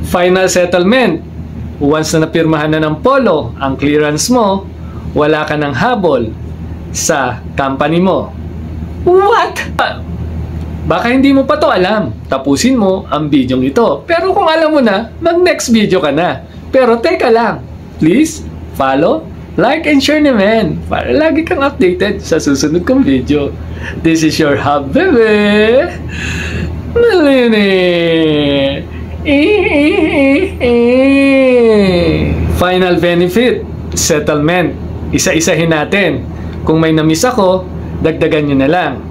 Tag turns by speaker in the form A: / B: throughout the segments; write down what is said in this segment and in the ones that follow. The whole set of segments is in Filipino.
A: Final settlement. Once na napirmahan na ng polo ang clearance mo, wala ka ng habol sa company mo. What? Baka hindi mo pa to alam. Tapusin mo ang video ito. Pero kung alam mo na, mag-next video ka na. Pero teka lang. Please, follow, like, and share naman para lagi kang updated sa susunod kong video. This is your hub, baby! Malini! Final benefit, settlement. Isa-isahin natin. Kung may na-miss ako, dagdagan nyo na lang.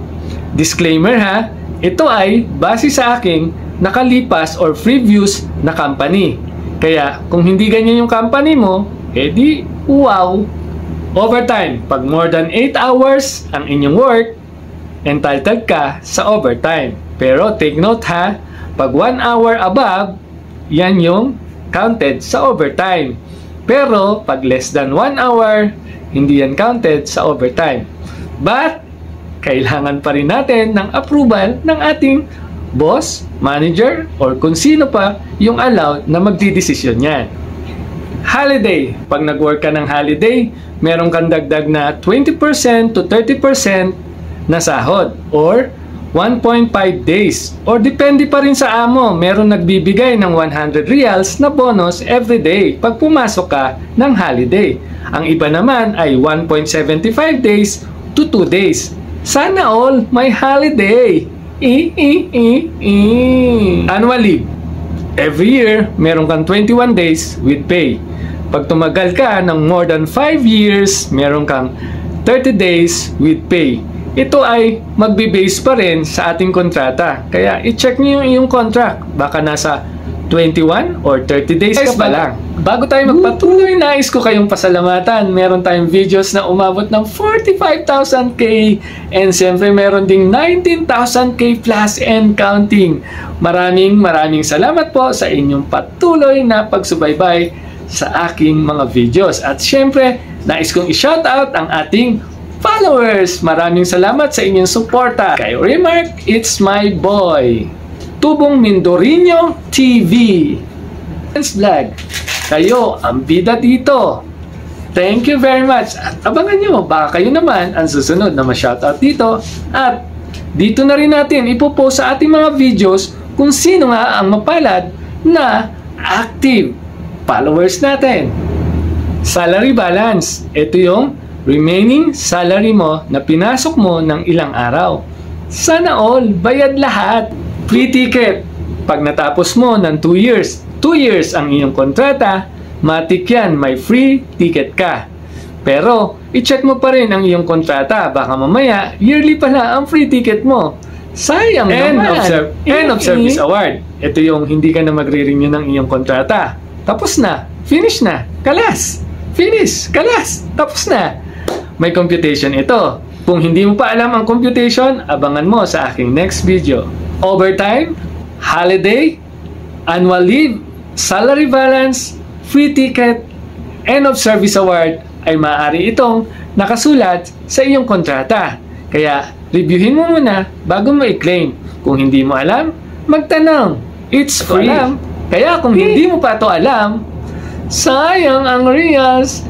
A: Disclaimer ha, ito ay base sa aking nakalipas or previous na company. Kaya kung hindi ganyan yung company mo, edi wow! Overtime, pag more than 8 hours ang inyong work, entitled ka sa overtime. Pero take note ha, pag 1 hour above, yan yung counted sa overtime. Pero pag less than 1 hour, hindi yan counted sa overtime. But kailangan pa rin natin ng approval ng ating boss, manager, or kung sino pa yung allowed na magdidesisyon yan. Holiday. Pag nag-work ka ng holiday, meron kang dagdag na 20% to 30% na sahod or 1.5 days. Or depende pa rin sa amo, meron nagbibigay ng 100 reals na bonus every day pag pumasok ka ng holiday. Ang iba naman ay 1.75 days to 2 days. Sana all may holiday. Annual leave. Every year, meron kang 21 days with pay. Pag tumagal ka ng more than 5 years, meron kang 30 days with pay. Ito ay magbe-base pa rin sa ating kontrata. Kaya i-check niyo yung contract. Baka nasa 21 or 30 days ka pa lang. Bago tayo magpatuloy, nais ko kayong pasalamatan. Meron tayong videos na umabot ng 45,000k and siyempre meron ding 19,000k plus and counting. Maraming salamat po sa inyong patuloy na pagsubaybay sa aking mga videos. At siyempre, nais kong i-shoutout ang ating followers. Maraming salamat sa inyong suporta. Kay Remark, it's my boy. Tubong Mindorino TV. Vlog. Kayo ang bida dito. Thank you very much. At abangan nyo, baka kayo naman ang susunod na ma-shoutout dito. At dito na rin natin ipopost sa ating mga videos kung sino nga ang mapalad na active followers natin. Salary balance. Ito yung remaining salary mo na pinasok mo ng ilang araw. Sana all, bayad lahat. Free ticket. Pag natapos mo ng 2 years, 2 years ang iyong kontrata, matik yan, may free ticket ka. Pero, i-check mo pa rin ang iyong kontrata. Baka mamaya, yearly pala ang free ticket mo. Sayang naman. End of service award. Ito yung hindi ka na magre-renew ng iyong kontrata. Tapos na. Finish na. Kalas. Finish. Kalas. Tapos na. May computation ito. Kung hindi mo pa alam ang computation, abangan mo sa aking next video. Overtime, holiday, annual leave, salary balance, free ticket, end of service award ay maaari itong nakasulat sa iyong kontrata. Kaya reviewin mo muna bago mo i-claim. Kung hindi mo alam, magtanong. It's free. Kaya kung hindi mo pa ito alam, sayang ang reals.